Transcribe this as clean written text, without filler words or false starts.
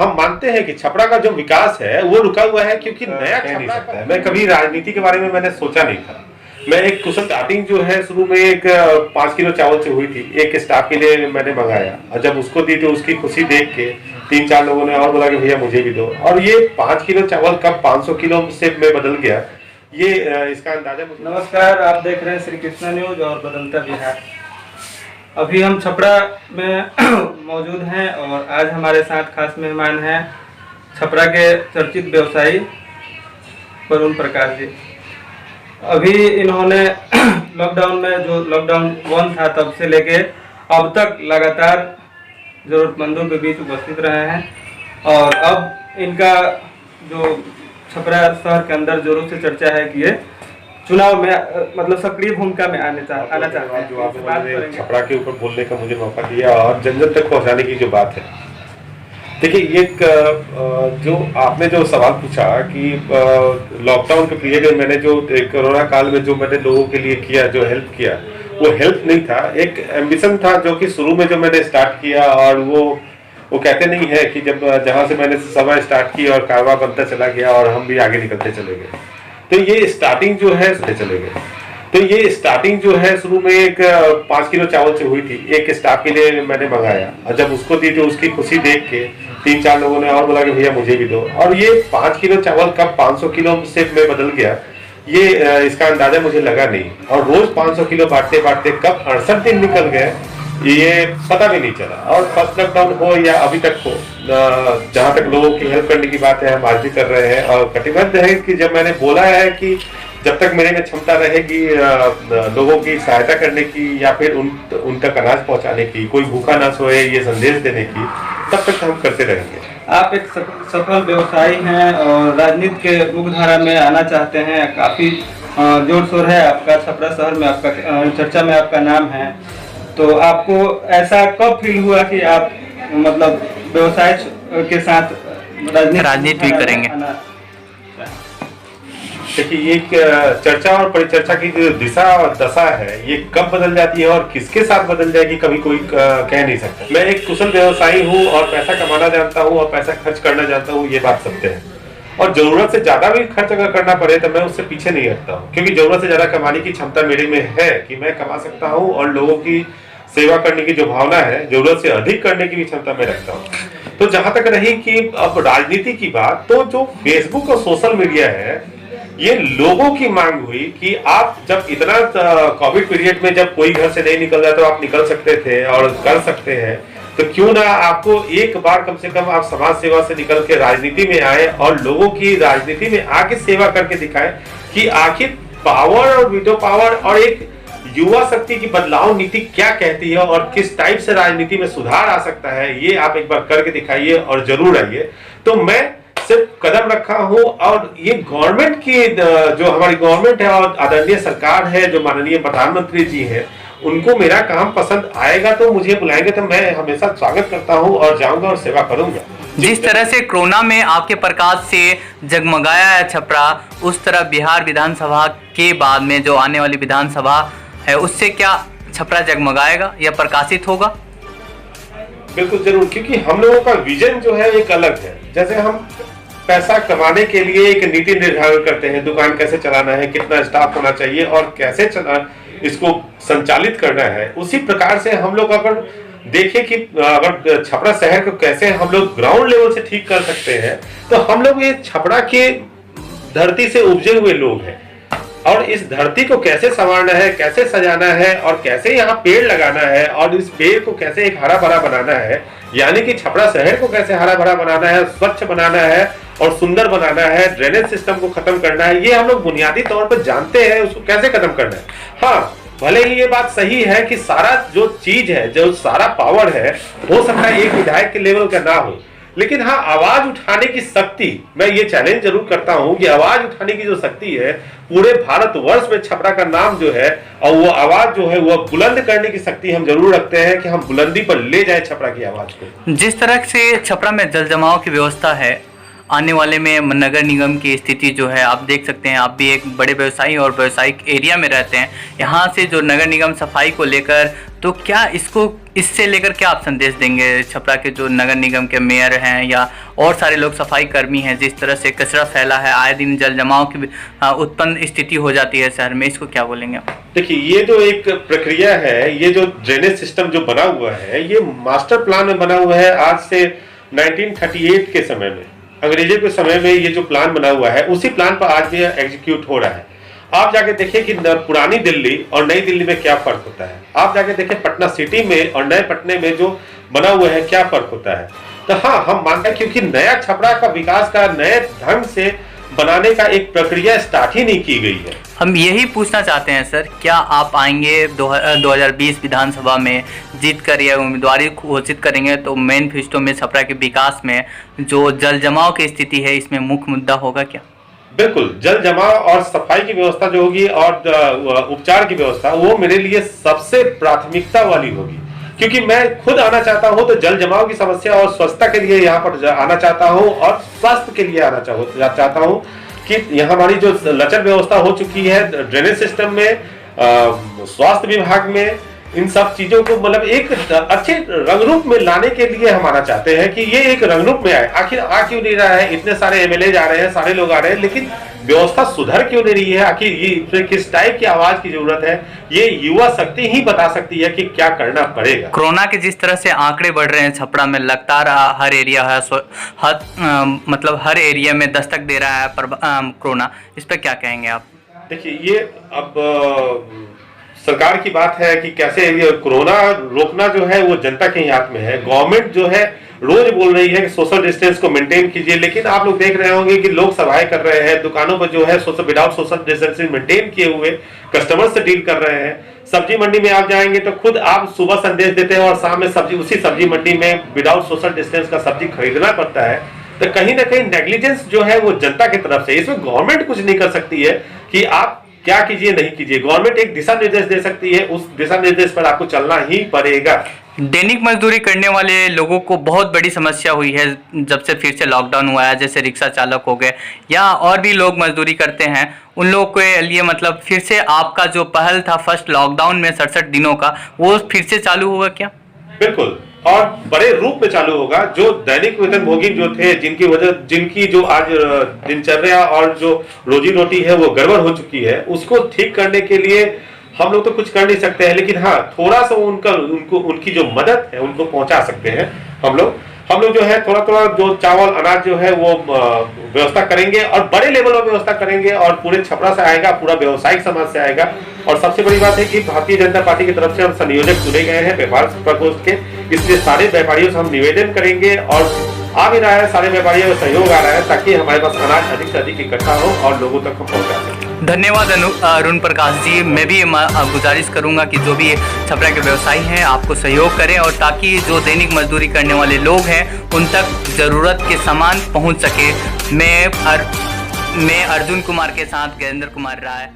हम मानते हैं कि छपरा का जो विकास है वो रुका हुआ है, क्योंकि नया कह नहीं सकता है। मैं कभी राजनीति के बारे में मैंने सोचा नहीं था। मैं एक कुशल स्टार्टिंग जो है शुरू में एक 5 किलो चावल से हुई थी, एक स्टाफ के लिए मैंने मंगाया, और जब उसको दी तो उसकी खुशी देख के 3-4 लोगों ने और बोला कि भैया मुझे भी दो, और ये 5 किलो चावल कब 500 किलो से में बदल गया, ये इसका अंदाजा मुझे। नमस्कार, आप देख रहे हैं श्री कृष्णा न्यूज और बदलता बिहार। अभी हम छपरा में मौजूद हैं और आज हमारे साथ खास मेहमान हैं छपरा के चर्चित व्यवसायी वरुण प्रकाश जी। अभी इन्होंने लॉकडाउन में, जो लॉकडाउन 1 था तब से लेके अब तक लगातार ज़रूरतमंदों के बीच उपस्थित रहे हैं, और अब इनका जो छपरा शहर के अंदर जोरों से चर्चा है कि ये चुनाव में मतलब सक्रिय भूमिका में आना चाहते हैं। जो आपने छपरा के ऊपर बोलने का मुझे मौका दिया और जन जन तक पहुंचाने की जो बात है, देखिए एक जो आपने जो सवाल पूछा कि लॉकडाउन के पीरियड में मैंने जो कोरोना काल में जो मैंने लोगों के लिए किया, जो हेल्प किया, वो हेल्प नहीं था, एक एम्बिशन था जो कि शुरू में जो मैंने स्टार्ट किया। और वो कहते नहीं है कि जब जहां से मैंने सभा स्टार्ट की और कारवा बनता चला गया और हम भी आगे निकलते चले गए, तो ये स्टार्टिंग जो है शुरू में एक 5 किलो चावल से हुई थी, एक स्टाफ के लिए मैंने मंगाया, और जब उसको दी तो उसकी खुशी देख के 3-4 लोगों ने और बोला कि भैया मुझे भी दो, और ये 5 किलो चावल कब 500 किलो से में बदल गया, ये इसका अंदाजा मुझे लगा नहीं। और रोज 500 किलो बांटते बांटते कब 68 दिन निकल गए ये पता भी नहीं चला। और फर्स्ट लॉकडाउन हो या अभी तक हो, जहां तक लोगों की हेल्प करने की बात है हम आज भी कर रहे हैं, और कटिबद्ध है कि जब मैंने बोला है कि जब तक मेरे में क्षमता रहेगी लोगों की सहायता करने की या फिर उन तक अनाज पहुंचाने की, कोई भूखा ना सोए ये संदेश देने की, तब तक हम करते रहेंगे। आप एक सफल व्यवसायी हैं और राजनीति के मुख्यधारा में आना चाहते हैं, काफी जोर शोर है आपका, छपरा शहर में आपका चर्चा में आपका नाम है, तो आपको ऐसा कब फील हुआ कि आप मतलब व्यवसाय के साथ राजनीति भी करेंगे? देखिए, एक चर्चा और परिचर्चा की जो दिशा और दशा है ये कब बदल जाती है और किसके साथ बदल जाएगी कभी कोई कह नहीं सकता। मैं एक कुशल व्यवसायी हूँ और पैसा कमाना जानता हूँ और पैसा खर्च करना जानता हूँ, ये बात सत्य है। और जरूरत से ज्यादा भी खर्च अगर करना पड़े तो मैं उससे पीछे नहीं हटता हूँ, क्योंकि जरूरत से ज्यादा कमाने की क्षमता मेरे में है कि मैं कमा सकता हूँ, और लोगों की सेवा करने की जो भावना है, जरूरत से अधिक करने की भी क्षमता मैं रखता हूँ। तो जहां तक रही कि अब राजनीति की बात, तो जो फेसबुक और सोशल मीडिया है, ये लोगों की मांग हुई कि आप जब इतना कोविड पीरियड में जब कोई घर से नहीं निकल रहा तो आप निकल सकते थे और कर सकते हैं, तो क्यों ना आपको एक बार कम से कम आप समाज सेवा से निकल के राजनीति में आए और लोगों की राजनीति में आके सेवा करके दिखाएं कि आखिर पावर और वीटो पावर और एक युवा शक्ति की बदलाव नीति क्या कहती है और किस टाइप से राजनीति में सुधार आ सकता है, ये आप एक बार करके दिखाइए और जरूर आइए। तो मैं सिर्फ कदम रखा हूं, और ये गवर्नमेंट की जो हमारी गवर्नमेंट है और आदरणीय सरकार है, जो माननीय प्रधानमंत्री जी हैं, उनको मेरा काम पसंद आएगा तो मुझे बुलाएंगे तो मैं हमेशा स्वागत करता हूं और जाऊंगा और सेवा करूंगा। जिस तरह से कोरोना में आपके प्रकाश से जगमगाया है छपरा, उस तरह बिहार विधानसभा के बाद में जो आने वाली विधानसभा है उससे क्या छपरा जगमगाएगा या प्रकाशित होगा? बिल्कुल जरूर, क्योंकि हम लोगों का विजन जो है एक अलग है। जैसे हम पैसा कमाने के लिए एक नीति निर्धारण करते हैं, दुकान कैसे चलाना है, कितना स्टाफ होना चाहिए और कैसे इसको संचालित करना है, उसी प्रकार से हम लोग अगर देखें कि अगर छपरा शहर को कैसे हम लोग ग्राउंड लेवल से ठीक कर सकते हैं, तो हम लोग ये छपरा के धरती से उपजे हुए लोग हैं, और इस धरती को कैसे संवारना है, कैसे सजाना है और कैसे यहाँ पेड़ लगाना है, और इस पेड़ को कैसे एक हरा भरा बनाना है, यानी कि छपरा शहर को कैसे हरा भरा बनाना है, स्वच्छ बनाना है और सुंदर बनाना है, ड्रेनेज सिस्टम को खत्म करना है, ये हम लोग बुनियादी तौर पर जानते हैं उसको कैसे खत्म करना है। हाँ, भले ही ये बात सही है कि सारा जो चीज है, जो सारा पावर है, हो सकता है एक विधायक के लेवल का ना हो, लेकिन हाँ, आवाज उठाने की शक्ति, मैं ये चैलेंज जरूर करता हूं कि आवाज उठाने की जो शक्ति है पूरे भारतवर्ष में छपरा का नाम जो है, और वो आवाज जो है वो बुलंद करने की शक्ति हम जरूर रखते हैं कि हम बुलंदी पर ले जाए छपरा की आवाज को। जिस तरह से छपरा में जल जमाव की व्यवस्था है, आने वाले में नगर निगम की स्थिति जो है आप देख सकते हैं, आप भी एक बड़े व्यवसायी और व्यवसायिक एरिया में रहते हैं, यहाँ से जो नगर निगम सफाई को लेकर, तो क्या इससे लेकर क्या आप संदेश देंगे छपरा के जो नगर निगम के मेयर हैं या और सारे लोग सफाई कर्मी हैं, जिस तरह से कचरा फैला है, आए दिन जल जमाव की उत्पन्न स्थिति हो जाती है शहर में, इसको क्या बोलेंगे आप? देखिए, ये जो एक प्रक्रिया है, ये जो ड्रेनेज सिस्टम जो बना हुआ है, ये मास्टर प्लान में बना हुआ है। आज से 1938 के समय में, अंग्रेजों के समय में ये जो प्लान बना हुआ है, उसी प्लान पर आज भी एग्जीक्यूट हो रहा है। आप जाके देखिए कि पुरानी दिल्ली और नई दिल्ली में क्या फर्क होता है। आप जाके देखिए पटना सिटी में और नए पटने में जो बना हुआ है, क्या फर्क होता है। तो हाँ, हम मानते हैं क्योंकि नया छपरा का विकास का नए ढंग से बनाने का एक प्रक्रिया स्टार्ट ही नहीं की गई है। हम यही पूछना चाहते हैं सर, क्या आप आएंगे 2020 विधानसभा में जीत कर या उम्मीदवारी घोषित करेंगे तो मैनिफेस्टो में छपरा के विकास में जो जल जमाव की स्थिति है, इसमें मुख्य मुद्दा होगा क्या? बिल्कुल, जल जमाव और सफाई की व्यवस्था जो होगी और उपचार की व्यवस्था, वो मेरे लिए सबसे प्राथमिकता वाली होगी। क्योंकि मैं खुद आना चाहता हूं तो जल जमाव की समस्या और स्वच्छता के लिए यहाँ पर आना चाहता हूं और स्वास्थ्य के लिए आना चाहता हूं कि यहाँ हमारी जो लचर व्यवस्था हो चुकी है ड्रेनेज सिस्टम में, स्वास्थ्य विभाग में, इन सब चीजों को मतलब एक अच्छे रंग रूप में लाने के लिए हम आना चाहते हैं कि ये एक रंग रूप में आए। आखिर आ क्यों नहीं रहा है? इतने सारे एमएलए आ रहे हैं, सारे लोग आ रहे हैं, लेकिन व्यवस्था सुधर क्यों नहीं रही है? आखिर ये किस टाइप की आवाज की जरूरत है? ये युवा शक्ति ही बता सकती है कि क्या करना पड़ेगा। कोरोना के जिस तरह से आंकड़े बढ़ रहे हैं छपरा में, लगातार हर एरिया है, मतलब हर एरिया में दस्तक दे रहा है कोरोना, इस पर क्या कहेंगे आप? देखिए, ये अब सरकार की बात है कि कैसे ये कोरोना रोकना जो है वो जनता के हाथ में है। गवर्नमेंट जो है रोज बोल रही है कि सोशल डिस्टेंस को मेंटेन कीजिए, लेकिन आप लोग देख रहे होंगे कि लोग सभाएं कर रहे हैं, दुकानों पर जो है विदाउट सोशल डिस्टेंसिंग मेंटेन किए हुए कस्टमर से डील कर रहे हैं। सब्जी मंडी में आप जाएंगे तो खुद आप सुबह संदेश देते हैं और शाम में उसी सब्जी मंडी में विदाउट सोशल डिस्टेंस का सब्जी खरीदना पड़ता है। तो कहीं ना कहीं नेग्लिजेंस जो है वो जनता की तरफ से, इसमें गवर्नमेंट कुछ नहीं कर सकती है कि आप क्या कीजिए नहीं कीजिए। गवर्नमेंट एक दिशा निर्देश दे सकती है, उस दिशा निर्देश पर आपको चलना ही पड़ेगा। दैनिक मजदूरी करने वाले लोगों को बहुत बड़ी समस्या हुई है जब से फिर से लॉकडाउन हुआ है, जैसे रिक्शा चालक हो गए या और भी लोग मजदूरी करते हैं, उन लोगों के लिए मतलब फिर से आपका जो पहल था फर्स्ट लॉकडाउन में 67 दिनों का, वो फिर से चालू होगा क्या? बिल्कुल, और बड़े रूप में चालू होगा। जो दैनिक वेतनभोगी जो थे, जिनकी जो आज दिनचर्या और जो रोजी रोटी है वो गड़बड़ हो चुकी है, उसको ठीक करने के लिए हम लोग तो कुछ कर नहीं सकते हैं, लेकिन हाँ, थोड़ा सा उनकी जो मदद है उनको पहुंचा सकते हैं। हम लोग जो है थोड़ा जो चावल अनाज जो है वो व्यवस्था करेंगे और बड़े लेवल पर व्यवस्था करेंगे और पूरे छपरा से आएगा, पूरा व्यवसायिक समाज से आएगा। और सबसे बड़ी बात है कि भारतीय जनता पार्टी की तरफ से हम संयोजक चुने गए हैं व्यापार प्रकोष्ठ के, इसलिए सारे व्यापारियों से हम निवेदन करेंगे और आ भी रहा है, सारे व्यापारियों का सहयोग आ रहा है ताकि हमारे पास अनाज अधिक से अधिक इकट्ठा हो और लोगों तक हम पहुंचा सकें। धन्यवाद अरुण प्रकाश जी। मैं भी गुजारिश करूंगा कि जो भी छपरा के व्यवसायी हैं आपको सहयोग करें और ताकि जो दैनिक मजदूरी करने वाले लोग हैं उन तक जरूरत के सामान पहुंच सके। मैं अर्जुन कुमार के साथ गजेंद्र कुमार राय।